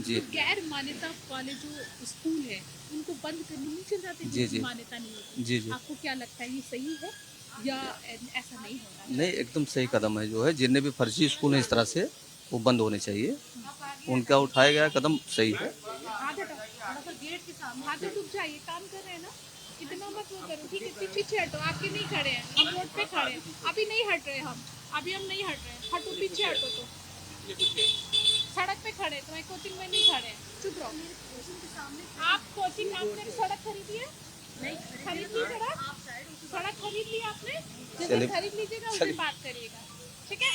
जी गैर मान्यता वाले जो स्कूल है उनको बंद करने नहीं चल जाते जी जिनकी जी मान्यता नहीं होती। जी जी आपको क्या लगता है ये सही है या ऐसा नहीं होना नहीं, एकदम सही कदम है जो है, जितने भी फर्जी स्कूल हैं इस तरह से वो बंद होने चाहिए। उनका उठाया गया कदम सही है। चाहिए? हाथ हटाओ, थोड़ा सा गेट के सामने हाथ तो रुक जाइए, काम कर रहे हैं ना, इतना मत वो करो, ठीक है? पीछे हटो, आपके नहीं खड़े हैं, हम रोड पे खड़े हैं, अभी नहीं हट रहे हम, अभी हम नहीं हट रहे हैं, हटो, पीछे हटो। तो सड़क पे खड़े, तुम्हारी कोचिंग में नहीं खड़े हैं, चुप रहो। आप कोचिंग आपने सड़क खरीदी है? नहीं खरीद ली सड़क खरीद ली आपने, जैसे चलिए खरीद लीजिएगा उससे बात करिएगा, ठीक है?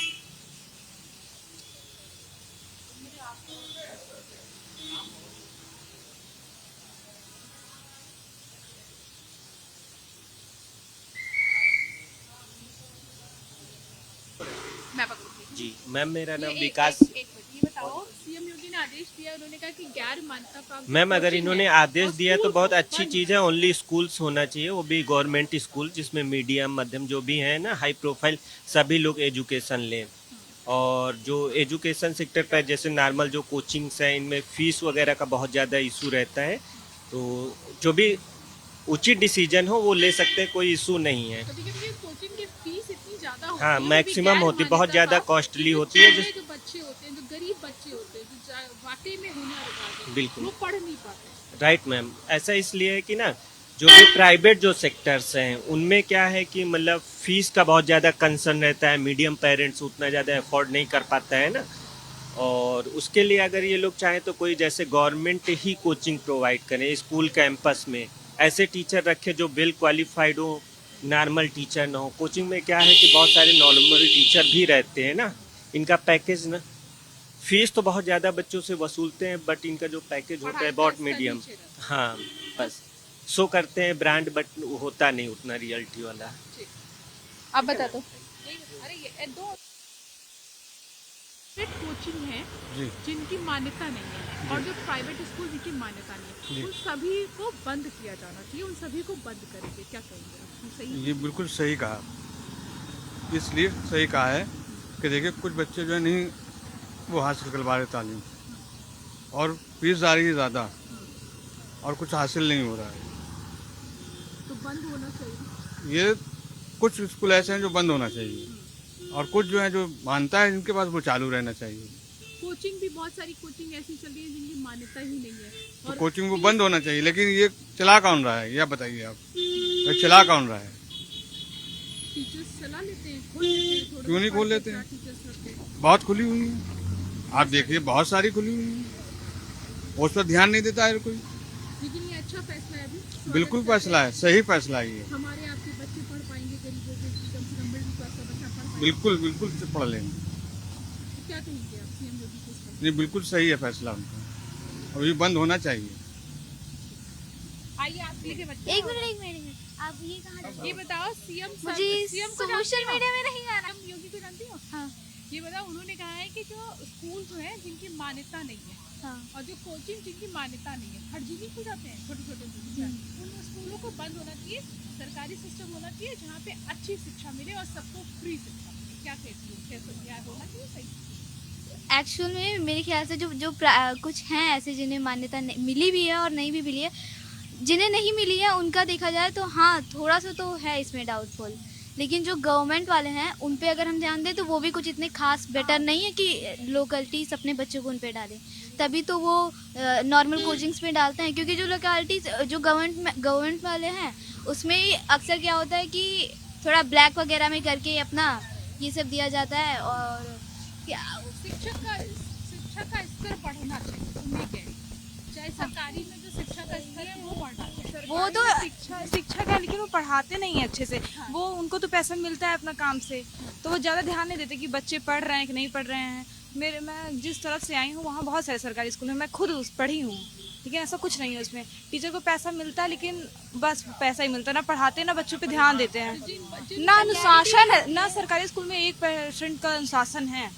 मैं पकड़ूंगी। जी मैम, मेरा नाम ये विकास। एक मिनट, ये बताओ, सीएम योगी ने आदेश दिया, उन्होंने कहा कि गैर मान्यता प्राप्त मैम, अगर कोचिंग इन्होंने है आदेश और दिया तो स्कूल बहुत को अच्छी बंद चीज़ है। ओनली स्कूल्स होना चाहिए, वो भी गवर्नमेंट स्कूल, जिसमें मीडियम मध्यम जो भी है ना, हाई प्रोफाइल सभी लोग एजुकेशन लें। और जो एजुकेशन सेक्टर पर जैसे नॉर्मल जो कोचिंग्स हैं, इनमें फीस वगैरह का बहुत ज़्यादा इशू रहता है। तो जो भी उचित डिसीजन हो वो ले सकते हैं, कोई इशू नहीं है। कभी कभी कोचिंग की फीस इतनी ज्यादा होती हाँ, है, वो भी मैक्सिमम गैर होती, बहुत मान्यता ज़्यादा प्राप्त, कॉस्टली जो होती है। छोटे जो बच्चे होते हैं, जो गरीब बच्चे होते हैं, जो वाकई में हुनर है, बिल्कुल वो पढ़ नहीं पाते। राइट मैम, ऐसा इसलिए है कि ना, जो भी प्राइवेट जो सेक्टर्स हैं उनमें क्या है कि मतलब फीस का बहुत ज़्यादा कंसर्न रहता है। मीडियम पेरेंट्स उतना ज़्यादा अफोर्ड नहीं कर पाता है ना। और उसके लिए अगर ये लोग चाहें तो कोई जैसे गवर्नमेंट ही कोचिंग प्रोवाइड करें स्कूल कैंपस में, ऐसे टीचर रखें जो वेल क्वालिफाइड हो, नॉर्मल टीचर ना हो। कोचिंग में क्या है कि बहुत सारे नॉर्मल टीचर भी रहते हैं ना, इनका पैकेज ना, फीस तो बहुत ज़्यादा बच्चों से वसूलते हैं, बट इनका जो पैकेज होता पढ़ाई है का बहुत स्तर मीडियम। नीचे रहता है। हाँ, बस शो करते हैं ब्रांड, बट होता नहीं उतना रियलिटी वाला। ठीक। आप बता दो। अरे ये दो प्राइवेट कोचिंग है जी जिनकी मान्यता नहीं है और जो प्राइवेट स्कूल जिनकी मान्यता नहीं है, उन सभी को बंद किया जाना चाहिए, उन सभी को बंद करेंगे, क्या कहेंगे आप? सही है? ये बिल्कुल सही कहा। इसलिए सही कहा है कि देखिए कुछ बच्चे जो है नहीं वो हासिल कर पा रहे तालीम, और फीस आ रही है ज़्यादा और कुछ हासिल नहीं हो रहा है। तो बंद होना चाहिए। ये कुछ स्कूल ऐसे हैं जो बंद होना चाहिए, और कुछ जो है जो मानता है जिनके पास वो चालू रहना चाहिए। कोचिंग भी बहुत सारी कोचिंग ऐसी चल रही है जिनकी मान्यता ही नहीं है, तो और कोचिंग वो बंद होना चाहिए, लेकिन ये चला कौन रहा है, यह बताइए आप, ये चला कौन रहा है? टीचर्स चला लेते हैं, खोल लेते हैं, थोड़े क्यों नहीं बहुत खोल लेते चार हैं? टीचर्स रखते हैं। बहुत खुली हुई है, आप देखिए बहुत सारी खुली हुई है, उस पर ध्यान नहीं देता है कोई। लेकिन ये अच्छा फैसला है, अभी बिल्कुल फैसला है, सही फैसला है ये। हमारे आपके बच्चे पढ़ पाएंगे, गरीबों के कम से कम मिडिल क्लास का बच्चा पढ़ पाएगा। बिल्कुल बिल्कुल से पढ़ लेंगे। तो क्या कहेंगे आप सीएम योगी को इस पर? नहीं, बिल्कुल सही है फैसला उनका, और ये बंद होना चाहिए। आइए आप लेके बच्चे। एक मिनट आप ये कहाँ जा रहे हो? ये बताओ, सीएम मुझे सीएम को सोशल जानती हो? मीडिया में नहीं आना। सीएम योगी को जानती हो? हाँ ये बताओ, उन्होंने कहा है कि जो स्कूल जो है जिनकी मान्यता नहीं है हाँ और जो कोचिंग जिनकी मान्यता नहीं है, फर्जी नहीं हो जाते हैं छोटे छोटे बच्चे, उन स्कूलों को बंद होना चाहिए, सरकारी सिस्टम होना चाहिए जहाँ पे अच्छी शिक्षा मिले और सबको फ्री शिक्षा मिले। क्या कहती हो, कैसे क्या होना चाहिए? सही। एक्चुअल में मेरे ख्याल से जो जो कुछ हैं ऐसे जिन्हें मान्यता मिली भी है और नहीं भी मिली है, जिन्हें नहीं मिली है उनका देखा जाए तो हाँ थोड़ा सा तो है इसमें डाउटफुल, लेकिन जो गवर्नमेंट वाले हैं उन पे अगर हम ध्यान दें तो वो भी कुछ इतने खास बेटर नहीं है कि लोकलिटीज़ अपने बच्चों को उन पे डालें। तभी तो वो नॉर्मल कोचिंग्स में डालते हैं, क्योंकि जो लोकेलिटीज़ जो गवर्नमेंट वाले हैं उसमें अक्सर क्या होता है कि थोड़ा ब्लैक वगैरह में करके अपना ये सब दिया जाता है। और क्या शिक्षा का स्तर बढ़ना चाहिए, तुम्हें क्या है? चाहे सरकारी में जो शिक्षा का स्तर है वो बढ़ना चाहिए। वो तो शिक्षा का, लेकिन वो पढ़ाते नहीं है अच्छे से। वो उनको तो पैसा मिलता है अपना काम से, तो वो ज़्यादा ध्यान नहीं देते कि बच्चे पढ़ रहे हैं कि नहीं पढ़ रहे हैं। मैं जिस तरफ से आई हूँ वहाँ बहुत सारे सरकारी स्कूल हैं, मैं खुद पढ़ी हूँ, लेकिन ऐसा कुछ नहीं है उसमें। टीचर को पैसा मिलता है लेकिन बस पैसा ही मिलता है, ना पढ़ाते ना बच्चों पे ध्यान देते हैं, ना अनुशासन है, ना सरकारी स्कूल में 1% का अनुशासन है।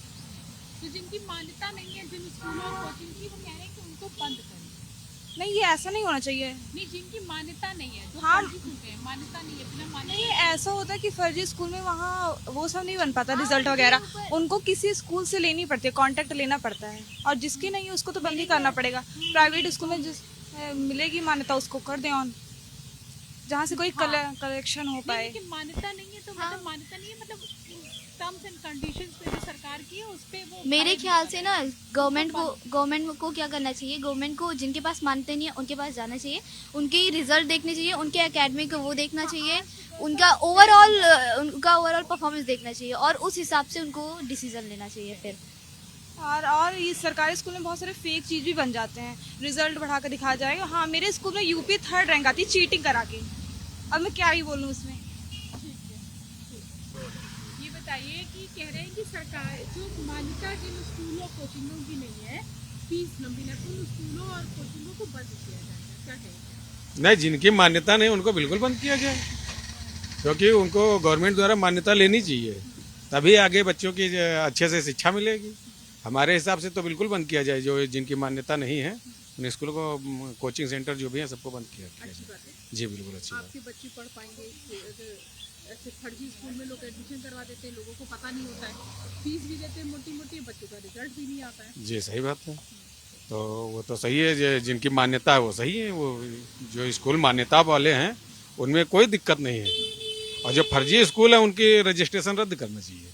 तो जिनकी मान्यता नहीं है, जिन स्कूलों और कोचिंग की, वो कह रहे हैं कि उनको बंद करें। नहीं, ये ऐसा नहीं होना चाहिए। नहीं, जिनकी मान्यता नहीं है, जो हाँ। फर्जी स्कूल हैं, मान्यता नहीं है, बिना मान्यता नहीं, ऐसा होता है कि फर्जी स्कूल में वहाँ वो सब नहीं बन पाता, रिजल्ट वगैरह उनको किसी स्कूल से लेनी पड़ती है, कांटेक्ट लेना पड़ता है, और जिसकी नहीं है उसको तो बंद ही करना पड़ेगा। प्राइवेट स्कूल में जिस मिलेगी मान्यता उसको कर दें ऑन, जहाँ से कोई कलेक्शन हो पाए। लेकिन मान्यता नहीं है तो मतलब मान्यता नहीं है, मतलब टर्म्स एंड कंडीशंस पे जो सरकार की है उस पे वो मेरे ख्याल से ना गवर्नमेंट को क्या करना चाहिए, गवर्नमेंट को जिनके पास मानते नहीं है उनके पास जाना चाहिए, उनके रिजल्ट देखने चाहिए, उनके एकेडमिक वो देखना चाहिए, उनका ओवरऑल परफॉर्मेंस देखना चाहिए और उस हिसाब से उनको डिसीजन लेना चाहिए फिर। और ये सरकारी स्कूल में बहुत सारे फेक चीज़ भी बन जाते हैं, रिजल्ट बढ़ा कर दिखाया जाएगा। हाँ, मेरे स्कूल में यूपी 3rd रैंक आती है चीटिंग करा के, अब मैं क्या ही बोलूँ उसमें। ये बताइए कि कह रहे हैं कि सरकार जो मान्यता जिन स्कूलों कोचिंगों की नहीं है, फीस लंबी है, उन स्कूलों और कोचिंगों को बंद किया जाएगा, क्या कहेंगे? नहीं, जिनकी मान्यता नहीं उनको बिल्कुल बंद किया जाए, क्योंकि उनको गवर्नमेंट द्वारा मान्यता लेनी चाहिए, तभी आगे बच्चों की अच्छे से शिक्षा मिलेगी। हमारे हिसाब से तो बिल्कुल बंद किया जाए, जो जिनकी मान्यता नहीं है उन स्कूलों को, कोचिंग सेंटर जो भी है सबको बंद किया जाए। जी बिल्कुल, अच्छी बात। आपके बच्चे पढ़ पाएंगे? ऐसे फर्जी स्कूल में लोग एडमिशन करवा देते हैं, लोगों को पता नहीं होता है, फीस भी देते हैं मोटी मोटी, बच्चों का रिजल्ट भी नहीं आता है। जी सही बात है, तो वो तो सही है, जिनकी मान्यता है वो सही है, वो जो स्कूल मान्यता वाले हैं उनमें कोई दिक्कत नहीं है, और जो फर्जी स्कूल है उनकी रजिस्ट्रेशन रद्द करना चाहिए।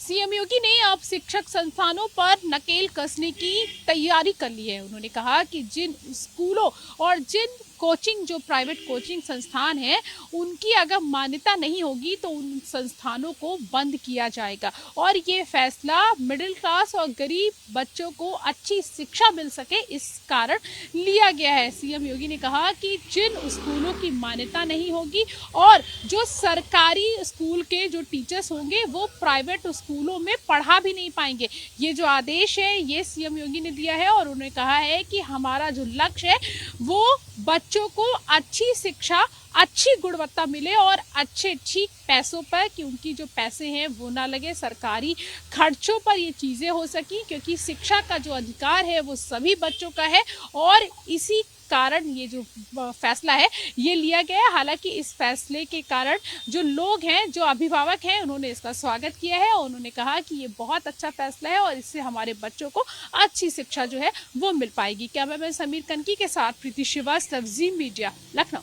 सीएम योगी ने अब शिक्षक संस्थानों पर नकेल कसने की तैयारी कर ली है। उन्होंने कहा कि जिन स्कूलों और जिन कोचिंग जो प्राइवेट कोचिंग संस्थान है उनकी अगर मान्यता नहीं होगी तो उन संस्थानों को बंद किया जाएगा, और ये फैसला मिडिल क्लास और गरीब बच्चों को अच्छी शिक्षा मिल सके इस कारण लिया गया है। सीएम योगी ने कहा कि जिन स्कूलों की मान्यता नहीं होगी और जो सरकारी स्कूल के जो टीचर्स होंगे वो प्राइवेट स्कूलों में पढ़ा भी नहीं पाएंगे। ये जो आदेश है ये सीएम योगी ने दिया है, और उन्होंने कहा है कि हमारा जो लक्ष्य है वो बच्चों को अच्छी शिक्षा, अच्छी गुणवत्ता मिले और अच्छे ठीक पैसों पर, कि उनकी जो पैसे हैं वो ना लगे, सरकारी खर्चों पर ये चीज़ें हो सकी, क्योंकि शिक्षा का जो अधिकार है वो सभी बच्चों का है, और इसी कारण ये जो फैसला है ये लिया गया है। हालांकि इस फैसले के कारण जो लोग हैं, जो अभिभावक हैं, उन्होंने इसका स्वागत किया है और उन्होंने कहा कि ये बहुत अच्छा फैसला है और इससे हमारे बच्चों को अच्छी शिक्षा जो है वो मिल पाएगी। कैमरामैन समीर कनकी के साथ प्रीति श्रीवास्तव, जी मीडिया, लखनऊ।